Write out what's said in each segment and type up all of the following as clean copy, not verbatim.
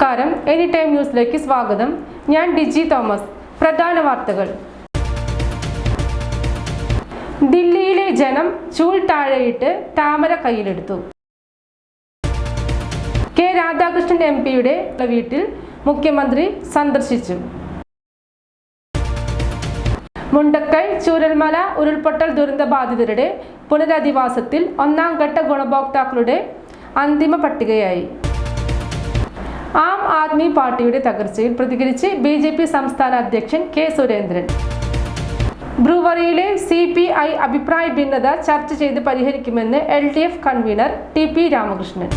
നമസ്കാരം, any time ന്യൂസിലേക്ക് സ്വാഗതം. ഞാൻ ഡിജി തോമസ്. പ്രധാന വാർത്തകൾ. ദില്ലിയിലെ ജനം ചൂൽ താഴെയിട്ട് താമര കയ്യിലെടുത്തു. കെ രാധാകൃഷ്ണൻ എംപിയുടെ വീട്ടിൽ മുഖ്യമന്ത്രി സന്ദർശിച്ചു. മുണ്ടക്കൈ ചൂരൽമല ഉരുൾപൊട്ടൽ ദുരന്ത ബാധിതരുടെ പുനരധിവാസത്തിൽ ഒന്നാം ഘട്ട ഗുണഭോക്താക്കളുടെ അന്തിമ പട്ടികയായി. ആം ആദ്മി പാർട്ടിയുടെ തകർച്ചയിൽ പ്രതികരിച്ച് BJP സംസ്ഥാന അധ്യക്ഷൻ കെ സുരേന്ദ്രൻ. ബ്രൂവറിയിലെ CPI അഭിപ്രായ ഭിന്നത ചർച്ച ചെയ്ത് പരിഹരിക്കുമെന്ന് LDF convener TP Ramakrishnan.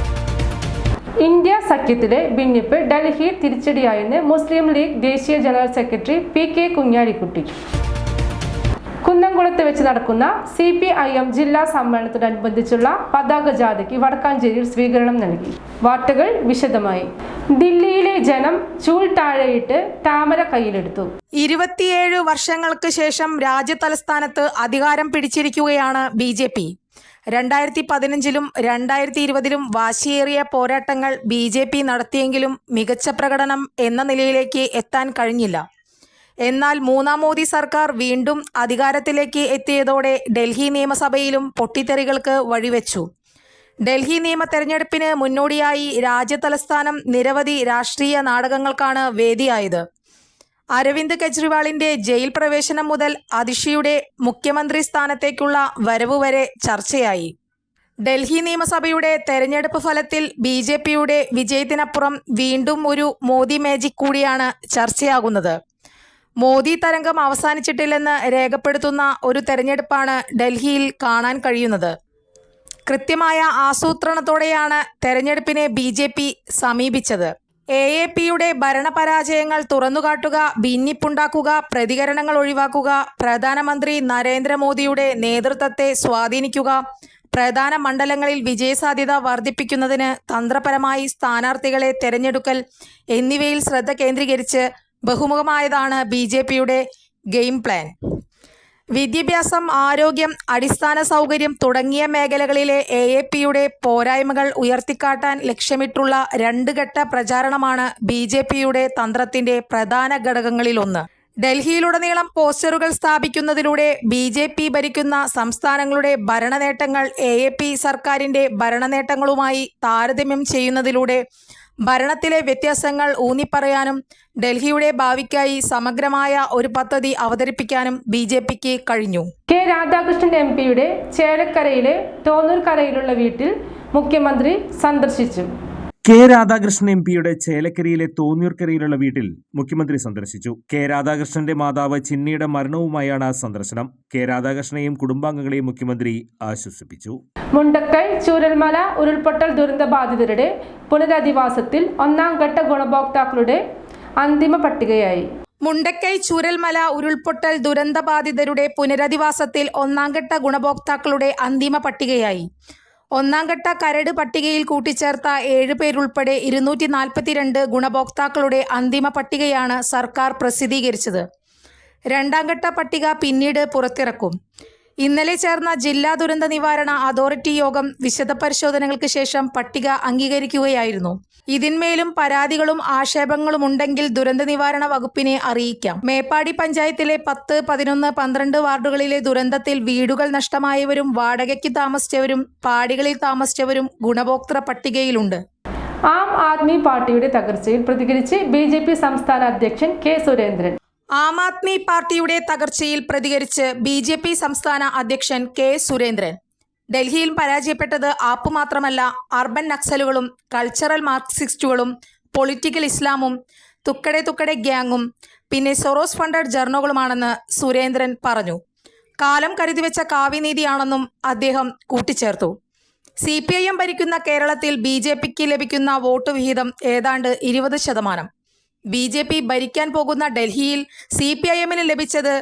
India സഖ്യത്തിലെ ഭിന്നിപ്പ് ഡൽഹിയിൽ തിരിച്ചടിയായെന്ന് മുസ്ലിം ലീഗ് ദേശീയ ജനറൽ സെക്രട്ടറി PK കുഞ്ഞാലിക്കുട്ടി. കുന്നംകുളത്ത് വെച്ച് നടക്കുന്ന CPIM ജില്ലാ സമ്മേളനത്തോടനുബന്ധിച്ചുള്ള പതാക ജാഥയ്ക്ക് വടക്കാഞ്ചേരിയിൽ സ്വീകരണം നൽകി. വാർത്തകൾ വിശദമായി. ദില്ലിയിലെ ജനം ചൂൽ താഴെയിട്ട് താമര കയ്യിലെടുത്തു. 27 വർഷങ്ങൾക്ക് ശേഷം രാജ്യതലസ്ഥാനത്ത് അധികാരം പിടിച്ചിരിക്കുകയാണ് BJP. 2015-ലും 2020-ലും വാശിയേറിയ പോരാട്ടങ്ങൾ BJP നടത്തിയെങ്കിലും മികച്ച പ്രകടനം എന്ന നിലയിലേക്ക് എത്താൻ കഴിഞ്ഞില്ല. എന്നാൽ മൂന്നാം മോദി സർക്കാർ വീണ്ടും അധികാരത്തിലേക്ക് എത്തിയതോടെ ഡൽഹി നിയമസഭയിലും പൊട്ടിത്തെറികൾക്ക് വഴിവെച്ചു. ഡൽഹി നിയമ തെരഞ്ഞെടുപ്പിന് മുന്നോടിയായി രാജ്യതലസ്ഥാനം നിരവധി രാഷ്ട്രീയ നാടകങ്ങൾക്കാണ് വേദിയായത്. അരവിന്ദ് കെജ്രിവാളിന്റെ ജയിൽ പ്രവേശനം മുതൽ അതിഷിയുടെ മുഖ്യമന്ത്രി സ്ഥാനത്തേക്കുള്ള വരവ് വരെ ചർച്ചയായി. ഡൽഹി നിയമസഭയുടെ തെരഞ്ഞെടുപ്പ് ഫലത്തിൽ BJPയുടെ വിജയത്തിനപ്പുറം വീണ്ടും ഒരു മോദി മാജിക് കൂടിയാണ് ചർച്ചയാകുന്നത്. മോദി തരംഗം അവസാനിച്ചിട്ടില്ലെന്ന് രേഖപ്പെടുത്തുന്ന ഒരു തെരഞ്ഞെടുപ്പാണ് ഡൽഹിയിൽ കാണാൻ കഴിയുന്നത്. കൃത്യമായ ആസൂത്രണത്തോടെയാണ് തെരഞ്ഞെടുപ്പിനെ BJP സമീപിച്ചത്. AAPയുടെ ഭരണപരാജയങ്ങൾ തുറന്നുകാട്ടുക, ഭിന്നിപ്പുണ്ടാക്കുക, പ്രതികരണങ്ങൾ ഒഴിവാക്കുക, പ്രധാനമന്ത്രി നരേന്ദ്രമോദിയുടെ നേതൃത്വത്തെ സ്വാധീനിക്കുക, പ്രധാന മണ്ഡലങ്ങളിൽ വിജയസാധ്യത വർദ്ധിപ്പിക്കുന്നതിന് തന്ത്രപരമായി സ്ഥാനാർത്ഥികളെ തെരഞ്ഞെടുക്കൽ എന്നിവയിൽ ശ്രദ്ധ കേന്ദ്രീകരിച്ച് ബഹുമുഖമായതാണ് BJPയുടെ ഗെയിം പ്ലാൻ. വിദ്യാഭ്യാസം, ആരോഗ്യം, അടിസ്ഥാന സൗകര്യം തുടങ്ങിയ മേഖലകളിലെ AAPയുടെ പോരായ്മകൾ ഉയർത്തിക്കാട്ടാൻ ലക്ഷ്യമിട്ടുള്ള 2 ഘട്ട പ്രചാരണമാണ് BJPയുടെ തന്ത്രത്തിന്റെ പ്രധാന ഘടകങ്ങളിലൊന്ന്. ഡൽഹിയിലുടനീളം പോസ്റ്ററുകൾ സ്ഥാപിക്കുന്നതിലൂടെ BJP ഭരിക്കുന്ന സംസ്ഥാനങ്ങളുടെ ഭരണനേട്ടങ്ങൾ AAP സർക്കാരിന്റെ ഭരണനേട്ടങ്ങളുമായി താരതമ്യം ചെയ്യുന്നതിലൂടെ ഭരണത്തിലെ വ്യത്യാസങ്ങൾ ഊന്നിപ്പറയാനും ഡൽഹിയുടെ ഭാവിക്കായി സമഗ്രമായ ഒരു പദ്ധതി അവതരിപ്പിക്കാനും BJPക്ക് കഴിഞ്ഞു. കെ രാധാകൃഷ്ണൻ എംപിയുടെ ചേലക്കരയിലെ തോന്നൂർക്കരയിലുള്ള വീട്ടിൽ മുഖ്യമന്ത്രി സന്ദർശിച്ചു. കെ രാധാകൃഷ്ണൻ എംപിയുടെ ചേലക്കരയിലെ തോന്നൂർക്കരയിലുള്ള വീട്ടിൽ മുഖ്യമന്ത്രി സന്ദർശിച്ചു. കെ രാധാകൃഷ്ണന്റെ മാതാവ് ചിന്നയുടെ മരണവുമായാണ് സന്ദർശനം. കെ രാധാകൃഷ്ണനെയും കുടുംബാംഗങ്ങളെയും മുഖ്യമന്ത്രി ആശ്വസിപ്പിച്ചു. മുണ്ടക്കൈ ചൂരൽമല ഉരുൾപൊട്ടൽ ദുരന്ത ബാധിതരുടെ പുനരധിവാസത്തിൽ ഒന്നാം ഘട്ട ഗുണഭോക്താക്കളുടെ അന്തിമ പട്ടികയായി. മുണ്ടക്കൈ ചൂരൽമല ഉരുൾപൊട്ടൽ ദുരന്ത ബാധിതരുടെ പുനരധിവാസത്തിൽ ഒന്നാം ഘട്ട ഗുണഭോക്താക്കളുടെ അന്തിമ പട്ടികയായി. ഒന്നാം ഘട്ട കരട് പട്ടികയിൽ കൂട്ടിച്ചേർത്ത 7 പേരുൾപ്പെടെ 242 ഗുണഭോക്താക്കളുടെ അന്തിമ പട്ടികയാണ് സർക്കാർ പ്രസിദ്ധീകരിച്ചത്. രണ്ടാം ഘട്ട പട്ടിക പിന്നീട് പുറത്തിറക്കും. ഇന്നലെ ചേർന്ന ജില്ലാ ദുരന്ത നിവാരണ അതോറിറ്റി യോഗം വിശദ പരിശോധനകൾക്ക് ശേഷം പട്ടിക അംഗീകരിക്കുകയായിരുന്നു. ഇതിന്മേലും പരാതികളും ആക്ഷേപങ്ങളും ഉണ്ടെങ്കിൽ ദുരന്ത നിവാരണ വകുപ്പിനെ അറിയിക്കാം. മേപ്പാടി പഞ്ചായത്തിലെ 10, 11, 12 വാർഡുകളിലെ ദുരന്തത്തിൽ വീടുകൾ നഷ്ടമായവരും വാടകയ്ക്ക് താമസിച്ചവരും പാടികളിൽ താമസിച്ചവരും ഗുണഭോക്തൃ പട്ടികയിലുണ്ട്. ആം ആദ്മി പാർട്ടിയുടെ തകർച്ചയിൽ പ്രതികരിച്ച് BJP സംസ്ഥാന അധ്യക്ഷൻ കെ സുരേന്ദ്രൻ. ആം ആദ്മി പാർട്ടിയുടെ തകർച്ചയിൽ പ്രതികരിച്ച് BJP സംസ്ഥാന അധ്യക്ഷൻ കെ സുരേന്ദ്രൻ. ഡൽഹിയിൽ പരാജയപ്പെട്ടത് ആപ്പ് മാത്രമല്ല, അർബൻ നക്സലുകളും കൾച്ചറൽ മാർക്സിസ്റ്റുകളും പൊളിറ്റിക്കൽ ഇസ്ലാമും തുക്കടെ ഗ്യാങ്ങും പിന്നെ സൊറോസ് ഫണ്ടഡ് ജർണോകളുമാണെന്ന് സുരേന്ദ്രൻ പറഞ്ഞു. കാലം കരുതിവെച്ച കാവ്യനീതിയാണെന്നും അദ്ദേഹം കൂട്ടിച്ചേർത്തു. CPIM ഭരിക്കുന്ന കേരളത്തിൽ BJPക്ക് ലഭിക്കുന്ന വോട്ട് വിഹിതം ഏതാണ്ട് 20%. BJP ഭരിക്കാൻ പോകുന്ന ഡൽഹിയിൽ CPIMന് ലഭിച്ചത്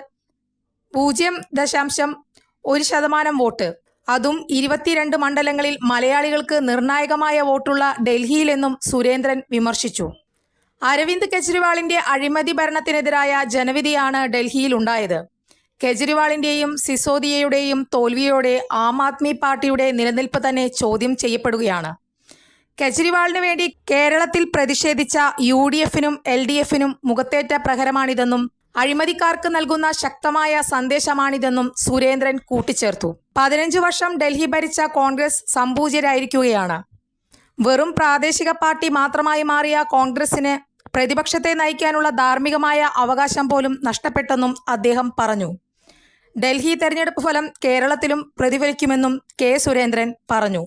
0.1% വോട്ട്. അതും 22 മണ്ഡലങ്ങളിൽ മലയാളികൾക്ക് നിർണായകമായ വോട്ടുള്ള ഡൽഹിയിലെന്നും സുരേന്ദ്രൻ വിമർശിച്ചു. അരവിന്ദ് കെജ്രിവാളിന്റെ അഴിമതി ഭരണത്തിനെതിരായ ജനവിധിയാണ് ഡൽഹിയിലുണ്ടായത്. കെജ്രിവാളിന്റെയും സിസോദിയയുടെയും തോൽവിയോടെ ആം ആദ്മി പാർട്ടിയുടെ നിലനിൽപ്പ് തന്നെ ചോദ്യം ചെയ്യപ്പെടുകയാണ്. കെജ്രിവാളിന് വേണ്ടി കേരളത്തിൽ പ്രതിഷേധിച്ച UDFനും LDFനും മുഖത്തേറ്റ പ്രഹരമാണിതെന്നും അഴിമതിക്കാർക്ക് നൽകുന്ന ശക്തമായ സന്ദേശമാണിതെന്നും സുരേന്ദ്രൻ കൂട്ടിച്ചേർത്തു. 15 വർഷം ഡൽഹി ഭരിച്ച കോൺഗ്രസ് സംപൂജ്യരായിരിക്കുകയാണ്. വെറും പ്രാദേശിക പാർട്ടി മാത്രമായി മാറിയ കോൺഗ്രസിന് പ്രതിപക്ഷത്തെ നയിക്കാനുള്ള ധാർമ്മികമായ അവകാശം പോലും നഷ്ടപ്പെട്ടെന്നും അദ്ദേഹം പറഞ്ഞു. ഡൽഹി തെരഞ്ഞെടുപ്പ് ഫലം കേരളത്തിലും പ്രതിഫലിക്കുമെന്നും കെ. സുരേന്ദ്രൻ പറഞ്ഞു.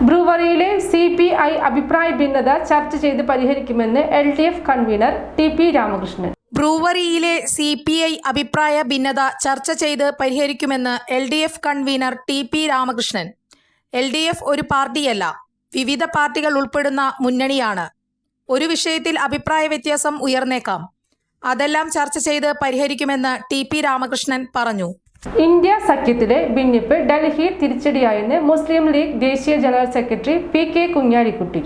ബ്രൂവറിയിലെ CPI അഭിപ്രായ ഭിന്നത ചർച്ച ചെയ്ത് പരിഹരിക്കുമെന്ന് LDF കൺവീനർ TP രാമകൃഷ്ണൻ. ബ്രൂവറിയിലെ CPI അഭിപ്രായ ഭിന്നത ചർച്ച ചെയ്ത് പരിഹരിക്കുമെന്ന് LDF convener TP Ramakrishnan. LDF ഒരു പാർട്ടിയല്ല, വിവിധ പാർട്ടികൾ ഉൾപ്പെടുന്ന മുന്നണിയാണ്. ഒരു വിഷയത്തിൽ അഭിപ്രായ വ്യത്യാസം ഉയർന്നേക്കാം. അതെല്ലാം ചർച്ച ചെയ്ത് പരിഹരിക്കുമെന്ന് TP രാമകൃഷ്ണൻ പറഞ്ഞു. ഇന്ത്യ സഖ്യത്തിലെ ഭിന്നിപ്പ് ഡൽഹിയിൽ തിരിച്ചടിയായെന്ന് മുസ്ലിം ലീഗ് ദേശീയ general secretary PK Kunhalikutty.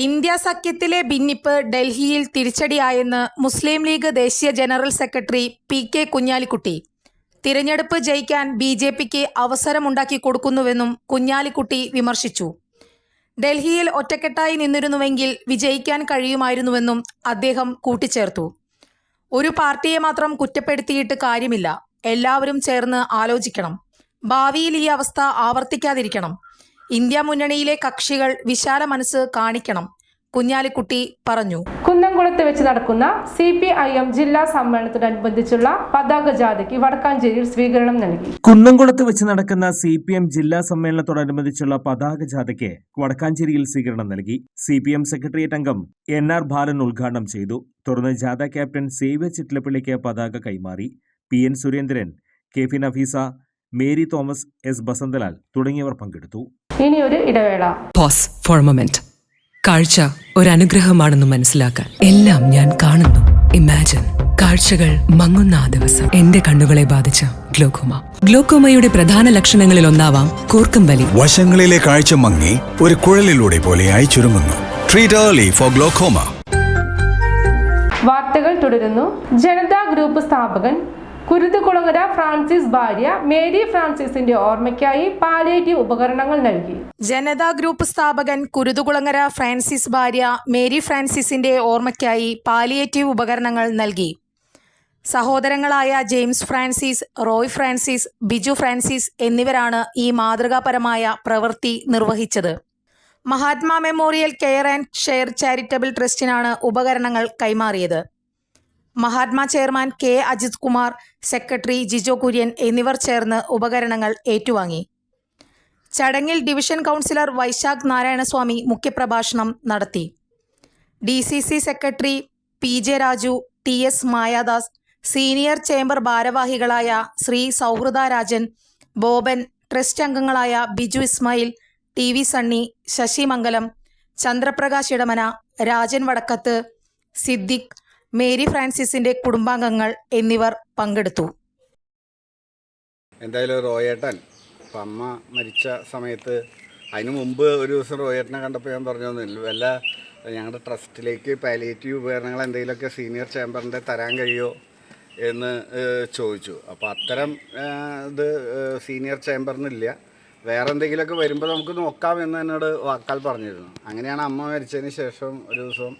India സഖ്യത്തിലെ ഭിന്നിപ്പ് ഡൽഹിയിൽ തിരിച്ചടിയായെന്ന് മുസ്ലിം ലീഗ് ദേശീയ ജനറൽ സെക്രട്ടറി PK കുഞ്ഞാലിക്കുട്ടി. തിരഞ്ഞെടുപ്പ് ജയിക്കാൻ BJPക്ക് അവസരമുണ്ടാക്കി കൊടുക്കുന്നുവെന്നും കുഞ്ഞാലിക്കുട്ടി വിമർശിച്ചു. ഡൽഹിയിൽ ഒറ്റക്കെട്ടായി നിന്നിരുന്നുവെങ്കിൽ വിജയിക്കാൻ കഴിയുമായിരുന്നുവെന്നും അദ്ദേഹം കൂട്ടിച്ചേർത്തു. ഒരു പാർട്ടിയെ മാത്രം കുറ്റപ്പെടുത്തിയിട്ട് കാര്യമില്ല, എല്ലാവരും ചേർന്ന് ആലോചിക്കണം. ഭാവിയിൽ ഈ അവസ്ഥ ആവർത്തിക്കാതിരിക്കണം. ഇന്ത്യ മുന്നണിയിലെ കക്ഷികൾ വിശാല മനസ്സ് കാണിക്കണം, കുഞ്ഞാലിക്കുട്ടി പറഞ്ഞു. കുന്നംകുളത്ത് വെച്ച് നടക്കുന്ന CPIM ജില്ലാ സമ്മേളനത്തോടനുബന്ധിച്ചുള്ള പതാക ജാഥയ്ക്ക് വടക്കാഞ്ചേരിയിൽ സ്വീകരണം നൽകി. കുന്നംകുളത്ത് വെച്ച് നടക്കുന്ന CPM ജില്ലാ സമ്മേളനത്തോടനുബന്ധിച്ചുള്ള പതാക ജാഥയ്ക്ക് വടക്കാഞ്ചേരിയിൽ സ്വീകരണം നൽകി. CPM സെക്രട്ടേറിയറ്റ് അംഗം NR ബാലൻ ഉദ്ഘാടനം ചെയ്തു. തുടർന്ന് ജാഥ ക്യാപ്റ്റൻ സേവ്യർ ചിറ്റലപ്പള്ളിക്ക് പതാക കൈമാറി. PN Surendran, KP Nafeesa, Mary Thomas, S Basanthalal തുടങ്ങിയവർ പങ്കെടുത്തു. ഇനിയൊരു ഇടവേള. Pause for a moment. കാഴ്ച ഒരു അനുഗ്രഹമാണെന്ന് മനസ്സിലാക്കാൻ എല്ലാം ഞാൻ കാണുന്നു. ഇമാജിൻ കാഴ്ചകൾ മങ്ങുന്ന ആ ദിവസം എന്റെ കണ്ണുകളെ ബാധിച്ച ഗ്ലോക്കോമയുടെ പ്രധാന ലക്ഷണങ്ങളിൽ ഒന്നാവാം കൂർക്കം വലി. വശങ്ങളിലെ കാഴ്ച മങ്ങി ഒരു കുഴലിലൂടെ പോലെയായി ചുരുങ്ങുന്നു. Treat early for glaucoma. വാർത്തകൾ തുടരുന്നു. ജനതാ ഗ്രൂപ്പ് സ്ഥാപകൻ കുരുതുകുളങ്ങര ഫ്രാൻസിസ് ഭാര്യ മേരി ഫ്രാൻസിസിന്റെ ഓർമ്മയ്ക്കായി പാലിയേറ്റീവ് ഉപകരണങ്ങൾ നൽകി. ജനതാ ഗ്രൂപ്പ് സ്ഥാപകൻ കുരുതുകുളങ്ങര ഫ്രാൻസിസ് ഭാര്യ മേരി ഫ്രാൻസിസിന്റെ ഓർമ്മയ്ക്കായി പാലിയേറ്റീവ് ഉപകരണങ്ങൾ നൽകി. സഹോദരങ്ങളായ ജെയിംസ് ഫ്രാൻസിസ്, റോയ് ഫ്രാൻസിസ്, ബിജു ഫ്രാൻസിസ് എന്നിവരാണ് ഈ മാതൃകാപരമായ പ്രവൃത്തി നിർവഹിച്ചത്. Mahatma Memorial Care and Share Charitable ട്രസ്റ്റിനാണ് ഉപകരണങ്ങൾ കൈമാറിയത്. Mahatma chairman K. Ajith Kumar, secretary Jijo Kurian എന്നിവർ ചേർന്ന് ഉപകരണങ്ങൾ ഏറ്റുവാങ്ങി. ചടങ്ങിൽ ഡിവിഷൻ കൗൺസിലർ വൈശാഖ് നാരായണസ്വാമി മുഖ്യപ്രഭാഷണം നടത്തി. DCC secretary PJ Raju, TS Mayadas, senior chamber ഭാരവാഹികളായ ശ്രീ സൗഹൃദ രാജൻ, ബോബൻ, ട്രസ്റ്റ് അംഗങ്ങളായ ബിജു ഇസ്മായിൽ, TV സണ്ണി, ശശി മംഗലം, ചന്ദ്രപ്രകാശ് ഇടമന, രാജൻ വടക്കത്ത്, സിദ്ദിഖ്, മേരി ഫ്രാൻസിസിന്റെ കുടുംബാംഗങ്ങൾ എന്നിവർ പങ്കെടുത്തു. എന്തായാലും റോയേട്ടൻ ഇപ്പം അമ്മ മരിച്ച സമയത്ത് അതിന് മുമ്പ് ഒരു ദിവസം റോയേട്ടനെ കണ്ടപ്പോൾ ഞാൻ പറഞ്ഞൊന്നുമില്ല, വല്ല ഞങ്ങളുടെ ട്രസ്റ്റിലേക്ക് പാലിയേറ്റീവ് ഉപകരണങ്ങൾ എന്തെങ്കിലുമൊക്കെ സീനിയർ ചേംബറിൻ്റെ തരാൻ കഴിയുമോ എന്ന് ചോദിച്ചു. അപ്പോൾ അത്തരം ഇത് സീനിയർ ചേംബറിനില്ല, വേറെ എന്തെങ്കിലുമൊക്കെ വരുമ്പോൾ നമുക്ക് നോക്കാം എന്ന് എന്നോട് വാക്കാൽ പറഞ്ഞിരുന്നു. അങ്ങനെയാണ് അമ്മ മരിച്ചതിന് ശേഷം ഒരു ദിവസം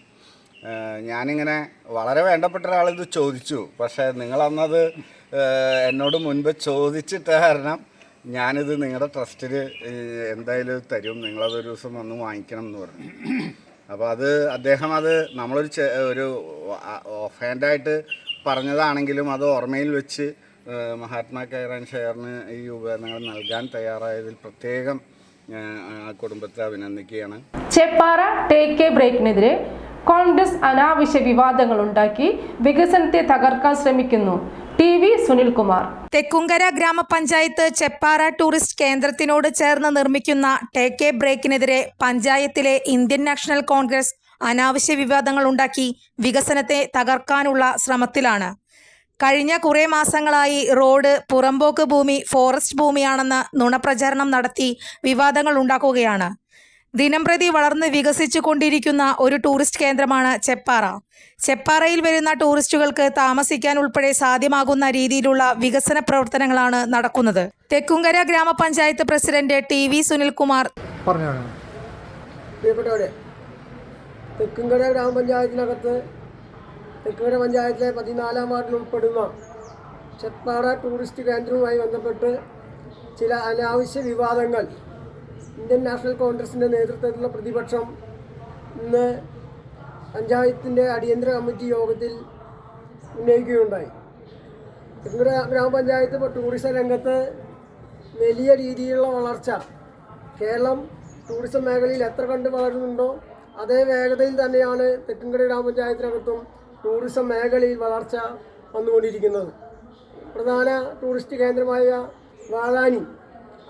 ഞാനിങ്ങനെ വളരെ വേണ്ടപ്പെട്ട ഒരാളിത് ചോദിച്ചു. പക്ഷേ നിങ്ങളന്നത് എന്നോട് മുൻപ് ചോദിച്ചിട്ട് കാരണം ഞാനിത് നിങ്ങളുടെ ട്രസ്റ്റിൽ എന്തായാലും തരും, നിങ്ങളതൊരു ദിവസം വന്ന് വാങ്ങിക്കണം എന്ന് പറഞ്ഞു. അപ്പോൾ അദ്ദേഹം നമ്മളൊരു ഓഫ് ഹാൻഡായിട്ട് പറഞ്ഞതാണെങ്കിലും അത് ഓർമ്മയിൽ വെച്ച് മഹാത്മാ കെയർ ആൻഡ് ഷെയറിന് ഈ ഉപകരണങ്ങൾ നൽകാൻ തയ്യാറായതിൽ പ്രത്യേകം കുടുംബത്തെ അഭിനന്ദിക്കുകയാണ്. ചെപ്പാറ ടേക്ക് എ ബ്രേക്കിനെതിരെ കോൺഗ്രസ് അനാവശ്യ വിവാദങ്ങൾ ഉണ്ടാക്കി വികസനത്തെ തകർക്കാൻ ശ്രമിക്കുന്നു. TV സുനിൽകുമാർ. തെക്കുംകര ഗ്രാമപഞ്ചായത്ത് ചെപ്പാറ ടൂറിസ്റ്റ് കേന്ദ്രത്തിനോട് ചേർന്ന് നിർമ്മിക്കുന്ന ടേക്ക് എ ബ്രേക്കിനെതിരെ പഞ്ചായത്തിലെ ഇന്ത്യൻ നാഷണൽ കോൺഗ്രസ് അനാവശ്യ വിവാദങ്ങൾ ഉണ്ടാക്കി വികസനത്തെ തകർക്കാനുള്ള ശ്രമത്തിലാണ്. കഴിഞ്ഞ കുറേ മാസങ്ങളായി റോഡ് പുറമ്പോക്ക് ഭൂമി ഫോറസ്റ്റ് ഭൂമിയാണെന്ന് നുണപ്രചാരണം നടത്തി വിവാദങ്ങൾ ഉണ്ടാക്കുകയാണ്. ദിനംപ്രതി വളർന്ന് വികസിച്ചു കൊണ്ടിരിക്കുന്ന ഒരു ടൂറിസ്റ്റ് കേന്ദ്രമാണ് ചെപ്പാറ. ചെപ്പാറയിൽ വരുന്ന ടൂറിസ്റ്റുകൾക്ക് താമസിക്കാൻ ഉൾപ്പെടെ സാധ്യമാകുന്ന രീതിയിലുള്ള വികസന പ്രവർത്തനങ്ങളാണ് നടക്കുന്നത്. തെക്കുംകര ഗ്രാമപഞ്ചായത്ത് പ്രസിഡന്റ് TV സുനിൽകുമാർ. പ്രിയപ്പെട്ടവരെ, തെക്കുംകര ഗ്രാമപഞ്ചായത്തിനകത്ത് തെക്കുംകര പഞ്ചായത്തിലെ 14-ാം വാർഡിൽ ഉൾപ്പെടുന്ന ചെപ്പാറ ടൂറിസ്റ്റ് കേന്ദ്രവുമായി ബന്ധപ്പെട്ട് ചില അനാവശ്യ വിവാദങ്ങൾ ഇന്ത്യൻ നാഷണൽ കോൺഗ്രസിൻ്റെ നേതൃത്വത്തിലുള്ള പ്രതിപക്ഷം ഇന്ന് പഞ്ചായത്തിൻ്റെ അടിയന്തര കമ്മിറ്റി യോഗത്തിൽ ഉന്നയിക്കുകയുണ്ടായി. തെക്കുംകര ഗ്രാമപഞ്ചായത്ത് ഇപ്പോൾ ടൂറിസം രംഗത്ത് വലിയ രീതിയിലുള്ള വളർച്ച, കേരളം ടൂറിസം മേഖലയിൽ എത്ര കണ്ട് വളരുന്നുണ്ടോ അതേ വേഗതയിൽ തന്നെയാണ് തെക്കുംകര ഗ്രാമപഞ്ചായത്തിനകത്തും ടൂറിസം മേഖലയിൽ വളർച്ച വന്നുകൊണ്ടിരിക്കുന്നത്. പ്രധാന ടൂറിസ്റ്റ് കേന്ദ്രമായ വാഴാനി,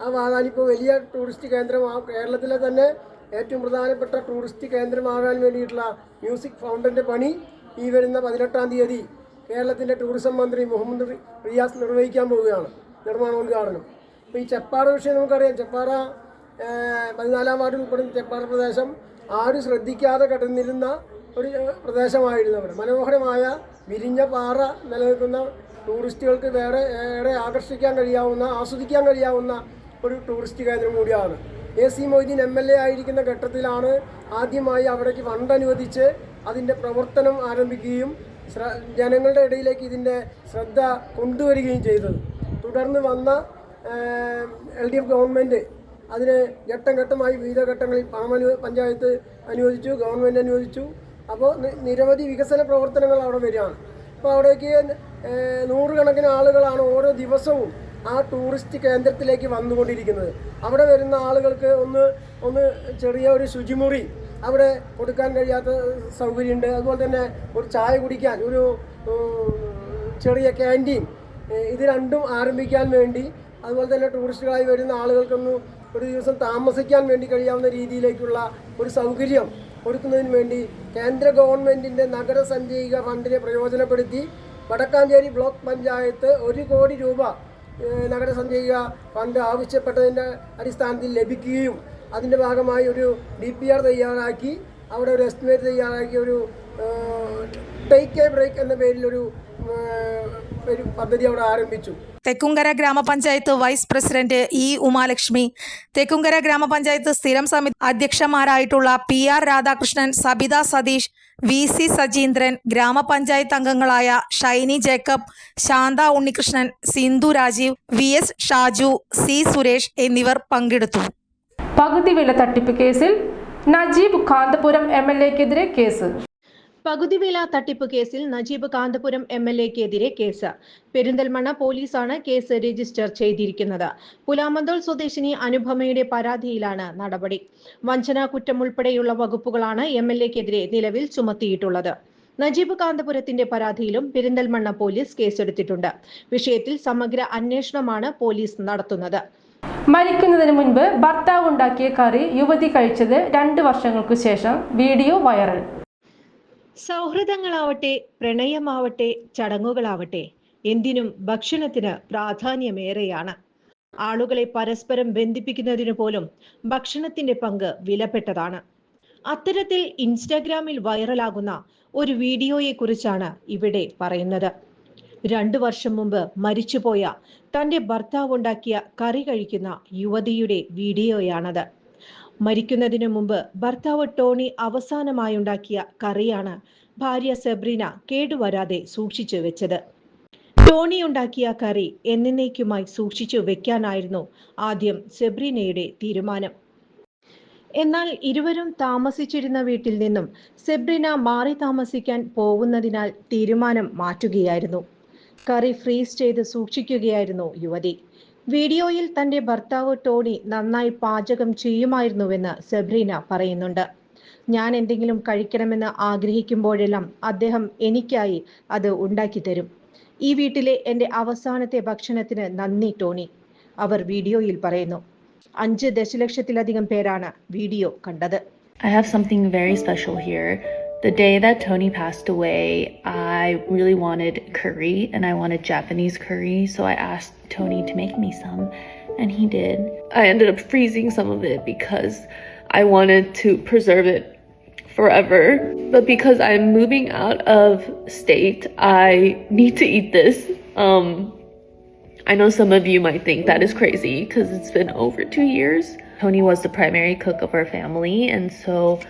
ആ വാഴാനി ഇപ്പോൾ വലിയ ടൂറിസ്റ്റ് കേന്ദ്രമാണ്. കേരളത്തിലെ തന്നെ ഏറ്റവും പ്രധാനപ്പെട്ട ടൂറിസ്റ്റ് കേന്ദ്രമാകാൻ വേണ്ടിയിട്ടുള്ള മ്യൂസിക് ഫൗണ്ടൻ്റെ പണി ഈ വരുന്ന 18-ാം തീയതി കേരളത്തിൻ്റെ ടൂറിസം മന്ത്രി മുഹമ്മദ് റിയാസ് നിർവഹിക്കാൻ പോവുകയാണ്, നിർമ്മാണോദ്ഘാടനം. അപ്പോൾ ഈ ചെപ്പാറ വിഷയം നമുക്കറിയാം. ചെപ്പാറ 14-ാം വാർഡിൽ ഉൾപ്പെടുന്ന ചെപ്പാറ പ്രദേശം ആരും ശ്രദ്ധിക്കാതെ കിടന്നിരുന്ന ഒരു പ്രദേശമായിരുന്നു. അവിടെ മനോഹരമായ വിരിഞ്ഞ പാറ നിലനിൽക്കുന്ന ടൂറിസ്റ്റുകൾക്ക് ഏറെ ആകർഷിക്കാൻ കഴിയാവുന്ന, ആസ്വദിക്കാൻ കഴിയാവുന്ന ഒരു ടൂറിസ്റ്റ് കേന്ദ്രം കൂടിയാണ്. AC മൊയ്തീൻ MLA ആയിരിക്കുന്ന ഘട്ടത്തിലാണ് ആദ്യമായി അവിടേക്ക് ഫണ്ട് അനുവദിച്ച് അതിൻ്റെ പ്രവർത്തനം ആരംഭിക്കുകയും ജനങ്ങളുടെ ഇടയിലേക്ക് ഇതിൻ്റെ ശ്രദ്ധ കൊണ്ടുവരികയും ചെയ്തത്. തുടർന്ന് വന്ന LDF ഗവൺമെൻറ് അതിന് ഘട്ടം ഘട്ടമായി വിവിധ ഘട്ടങ്ങളിൽ പഞ്ചായത്ത് അനുവദിച്ചു, ഗവൺമെൻറ് അനുവദിച്ചു. അപ്പോൾ നിരവധി വികസന പ്രവർത്തനങ്ങൾ അവിടെ വരികയാണ്. അപ്പോൾ അവിടേക്ക് നൂറുകണക്കിന് ആളുകളാണ് ഓരോ ദിവസവും ആ ടൂറിസ്റ്റ് കേന്ദ്രത്തിലേക്ക് വന്നുകൊണ്ടിരിക്കുന്നത്. അവിടെ വരുന്ന ആളുകൾക്ക് ഒന്ന് ചെറിയ ഒരു ശുചിമുറി അവിടെ കൊടുക്കാൻ കഴിയാത്ത സൗകര്യമുണ്ട്. അതുപോലെ തന്നെ ഒരു ചായ കുടിക്കാൻ ഒരു ചെറിയ ക്യാൻറ്റീൻ, ഇത് രണ്ടും ആരംഭിക്കാൻ വേണ്ടി, അതുപോലെ തന്നെ ടൂറിസ്റ്റുകളായി വരുന്ന ആളുകൾക്കൊന്ന് ഒരു ദിവസം താമസിക്കാൻ വേണ്ടി കഴിയാവുന്ന രീതിയിലേക്കുള്ള ഒരു സൗകര്യം ഒരുക്കുന്നതിന് വേണ്ടി കേന്ദ്ര ഗവൺമെൻറ്റിൻ്റെ നഗരസഞ്ചയിക ഫണ്ടിനെ പ്രയോജനപ്പെടുത്തി വടക്കാഞ്ചേരി ബ്ലോക്ക് പഞ്ചായത്ത് 1 കോടി രൂപ നഗരസഞ്ചയിക ഫണ്ട് ആവശ്യപ്പെട്ടതിൻ്റെ അടിസ്ഥാനത്തിൽ ലഭിക്കുകയും അതിൻ്റെ ഭാഗമായി ഒരു DPR തയ്യാറാക്കി അവിടെ ഒരു എസ്റ്റിമേറ്റ് തയ്യാറാക്കി ഒരു ടേക്ക് എ ബ്രേക്ക് എന്ന പേരിലൊരു പദ്ധതി അവിടെ ആരംഭിച്ചു. Thekkumkara grama panchayat vice president E. Umalakshmi, Thekkumkara grama panchayat സ്ഥിരം സമിതി അധ്യക്ഷന്മാരായിട്ടുള്ള PR രാധാകൃഷ്ണൻ, സബിത സതീഷ്, VC സജീന്ദ്രൻ, ഗ്രാമപഞ്ചായത്ത് അംഗങ്ങളായ Shiny Jacob, Santha Unnikrishnan, Sindhu Rajeev, VS Shaju, C. Suresh എന്നിവർ പങ്കെടുത്തു. പകുതി വില തട്ടിപ്പ് കേസിൽ നജീബ് കാന്തപുരം MLA-ക്കെതിരെ കേസ്. പകുതിവില തട്ടിപ്പ് കേസിൽ നജീബ് കാന്തപുരം MLA-ക്കെതിരെ കേസ്. പെരിന്തൽമണ്ണ പോലീസാണ് കേസ് രജിസ്റ്റർ ചെയ്തിരിക്കുന്നത്. പുലാമന്തോൾ സ്വദേശിനി അനുപമയുടെ പരാതിയിലാണ് നടപടി. വഞ്ചനാ കുറ്റം ഉൾപ്പെടെയുള്ള വകുപ്പുകളാണ് MLA-ക്കെതിരെ നിലവിൽ ചുമത്തിയിട്ടുള്ളത്. നജീബ് കാന്തപുരത്തിന്റെ പരാതിയിലും പെരിന്തൽമണ്ണ പോലീസ് കേസെടുത്തിട്ടുണ്ട്. വിഷയത്തിൽ സമഗ്ര അന്വേഷണമാണ് പോലീസ് നടത്തുന്നത്. മരിക്കുന്നതിന് മുൻപ് ഭർത്താവ് ഉണ്ടാക്കിയ കറി യുവതി കഴിച്ചത് 2 വർഷങ്ങൾക്കു ശേഷം വീഡിയോ വൈറൽ. സൗഹൃദങ്ങളാവട്ടെ, പ്രണയമാവട്ടെ, ചടങ്ങുകളാവട്ടെ, എന്തിനും ഭക്ഷണത്തിന് പ്രാധാന്യമേറെയാണ്. ആളുകളെ പരസ്പരം ബന്ധിപ്പിക്കുന്നതിന് പോലും ഭക്ഷണത്തിന്റെ പങ്ക് വിലപ്പെട്ടതാണ്. അത്തരത്തിൽ ഇൻസ്റ്റാഗ്രാമിൽ വൈറലാകുന്ന ഒരു വീഡിയോയെ കുറിച്ചാണ് ഇവിടെ പറയുന്നത്. 2 വർഷം മുമ്പ് മരിച്ചുപോയ തന്റെ ഭർത്താവ് ഉണ്ടാക്കിയ കറി കഴിക്കുന്ന യുവതിയുടെ വീഡിയോയാണത്. മരിക്കുന്നതിന് മുമ്പ് ഭർത്താവ് ടോണി അവസാനമായി ഉണ്ടാക്കിയ കറിയാണ് ഭാര്യ സെബ്രീന കേടുവരാതെ സൂക്ഷിച്ചു വെച്ചത്. ടോണി ഉണ്ടാക്കിയ കറി എന്നേക്കുമായി സൂക്ഷിച്ചു വെക്കാനായിരുന്നു ആദ്യം സെബ്രീനയുടെ തീരുമാനം. എന്നാൽ ഇരുവരും താമസിച്ചിരുന്ന വീട്ടിൽ നിന്നും സെബ്രീന മാറി താമസിക്കാൻ പോകുന്നതിനാൽ തീരുമാനം മാറ്റുകയായിരുന്നു. കറി ഫ്രീസ് ചെയ്ത് സൂക്ഷിക്കുകയായിരുന്നു യുവതി. വീഡിയോയിൽ തന്റെ ഭർത്താവ് ടോണി നന്നായി പാചകം ചെയ്യുമായിരുന്നുവെന്ന് സെബ്രീന പറയുന്നുണ്ട്. ഞാൻ എന്തെങ്കിലും കഴിക്കണമെന്ന് ആഗ്രഹിക്കുമ്പോഴെല്ലാം അദ്ദേഹം എനിക്കായി അത് ഉണ്ടാക്കി തരും. ഈ വീട്ടിലെ എൻ്റെ അവസാനത്തെ ഭക്ഷണത്തിന് നന്ദി ടോണി, അവർ വീഡിയോയിൽ പറയുന്നു. 5 ദശലക്ഷത്തിലധികം പേരാണ് വീഡിയോ കണ്ടത്. I have something very special here. The day that Tony passed away, I really wanted curry and I wanted Japanese curry, so I asked Tony to make me some and he did. I ended up freezing some of it because I wanted to preserve it forever, but because I'm moving out of state, I need to eat this. I know some of you might think that is crazy because it's been over 2 years. Tony was the primary cook of our family, and so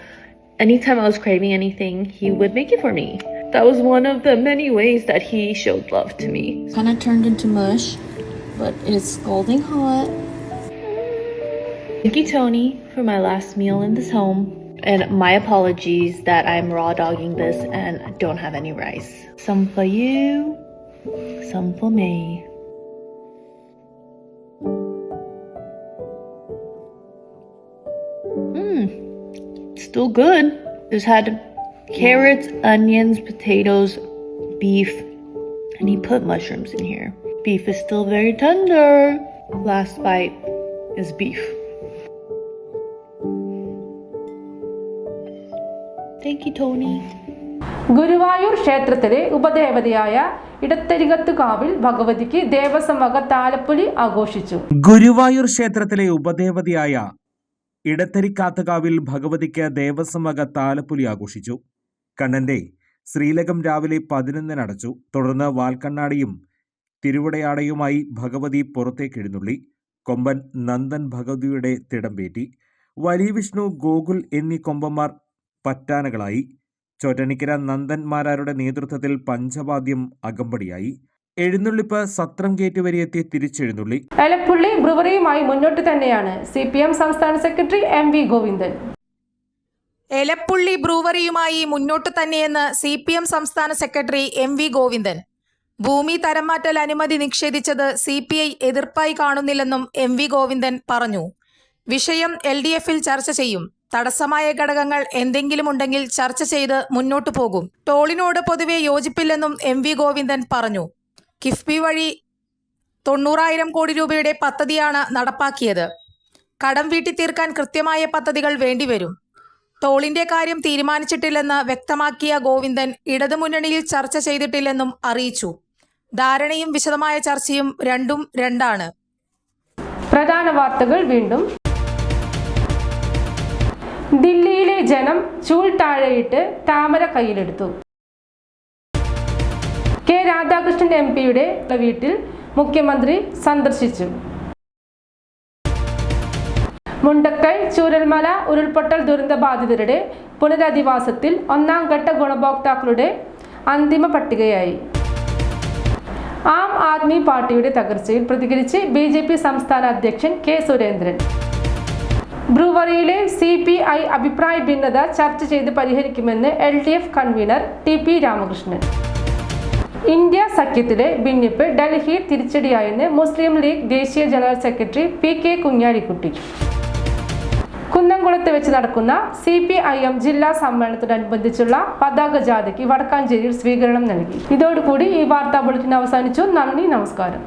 anytime I was craving anything, he would make it for me. That was one of the many ways that he showed love to me. Kind of turned into mush, but it's scalding hot. Thank you, Tony, for my last meal in this home. And my apologies that I'm raw dogging this and don't have any rice. Some for you, some for me. Still good. Just had carrots, onions, potatoes, beef, and he put mushrooms in here. Beef is still very tender. Last bite is beef. Thank you, Tony. Guruvayur ക്ഷേത്രത്തിലെ ഉപദേവതയായ ഇടത്തരികത്തുകാവിൽ ഭഗവതിക്ക് ദേവസ്വം വക താലപ്പൊലി ആഘോഷിച്ചു. ഗുരുവായൂർ ക്ഷേത്രത്തിലെ ഉപദേവതയായ ഇടത്തരിക്കാത്തുകാവിൽ ഭഗവതിക്ക് ദേവസ്വം വക താലപ്പൊലി ആഘോഷിച്ചു. കണ്ണന്റെ ശ്രീലകം രാവിലെ 11 അടച്ചു. തുടർന്ന് വാൽക്കണ്ണാടിയും തിരുവുടയാടയുമായി ഭഗവതി പുറത്തേക്ക് എഴുന്നള്ളി. കൊമ്പൻ നന്ദൻ ഭഗവതിയുടെ തിടമ്പേറ്റി. വലിയ വിഷ്ണു, ഗോകുൽ എന്നീ കൊമ്പന്മാർ പറ്റാനകളായി. ചോറ്റനിക്കര നന്ദന്മാരാരുടെ നേതൃത്വത്തിൽ പഞ്ചവാദ്യം അകമ്പടിയായി. എഴുന്നള്ളിപ്പ് സത്രം ഗേറ്റ് വരെ എത്തി തിരിച്ചെഴുന്നള്ളി. എലപ്പുള്ളി ബ്രൂവറിയുമായി മുന്നോട്ട് തന്നെയാണ് CPM സംസ്ഥാന സെക്രട്ടറി MV ഗോവിന്ദൻ. എലപ്പുള്ളി ബ്രൂവറിയുമായി മുന്നോട്ട് തന്നെയെന്ന് CPM സംസ്ഥാന സെക്രട്ടറി MV ഗോവിന്ദൻ. ഭൂമി തരംമാറ്റൽ അനുമതി നിഷേധിച്ചത് CPI എതിർപ്പായി കാണുന്നില്ലെന്നും MV ഗോവിന്ദൻ പറഞ്ഞു. വിഷയം LDFൽ ചർച്ച ചെയ്യും. തടസ്സമായ ഘടകങ്ങൾ എന്തെങ്കിലും ഉണ്ടെങ്കിൽ ചർച്ച ചെയ്ത് മുന്നോട്ടു പോകും. ടോളിനോട് പൊതുവെ യോജിപ്പില്ലെന്നും MV ഗോവിന്ദൻ പറഞ്ഞു. കിഫ്ബി വഴി 90,000 കോടി രൂപയുടെ പദ്ധതിയാണ് നടപ്പാക്കിയത്. കടം വീട്ടി തീർക്കാൻ കൃത്യമായ പദ്ധതികൾ വേണ്ടിവരും. ടോളിന്റെ കാര്യം തീരുമാനിച്ചിട്ടില്ലെന്ന് വ്യക്തമാക്കിയ ഗോവിന്ദൻ ഇടതുമുന്നണിയിൽ ചർച്ച ചെയ്തിട്ടില്ലെന്നും അറിയിച്ചു. ധാരണയും വിശദമായ ചർച്ചയും രണ്ടും രണ്ടാണ്. പ്രധാന വാർത്തകൾ വീണ്ടും. ദില്ലിയിലെ ജനം ചൂൽ താഴെയിട്ട് താമര കയ്യിലെടുത്തു. കെ രാധാകൃഷ്ണൻ MPയുടെ വീട്ടിൽ മുഖ്യമന്ത്രി സന്ദർശിച്ചു. മുണ്ടക്കൈ ചൂരൽമല ഉരുൾപൊട്ടൽ ദുരന്തബാധിതരുടെ പുനരധിവാസത്തിൽ 1ാം ഘട്ട ഗുണഭോക്താക്കളുടെ അന്തിമ പട്ടികയായി. ആം ആദ്മി പാർട്ടിയുടെ തകർച്ചയിൽ പ്രതികരിച്ച് BJP സംസ്ഥാന അധ്യക്ഷൻ K സുരേന്ദ്രൻ. ബ്രൂവറിയിലെ CPI അഭിപ്രായ ഭിന്നത ചർച്ച ചെയ്ത് പരിഹരിക്കുമെന്ന് LDF convener TP Ramakrishnan. India സഖ്യത്തിലെ ഭിന്നിപ്പ് ഡൽഹിയിൽ തിരിച്ചടിയായെന്ന് മുസ്ലിം ലീഗ് ദേശീയ ജനറൽ സെക്രട്ടറി PK കുഞ്ഞാലിക്കുട്ടി. കുന്നംകുളത്ത് വെച്ച് നടക്കുന്ന CPIM ജില്ലാ സമ്മേളനത്തോടനുബന്ധിച്ചുള്ള പതാക ജാഥയ്ക്ക് വടക്കാഞ്ചേരിയിൽ സ്വീകരണം നൽകി. ഇതോടുകൂടി ഈ വാർത്താ ബുള്ളറ്റിൻ അവസാനിച്ചു. നന്ദി, നമസ്കാരം.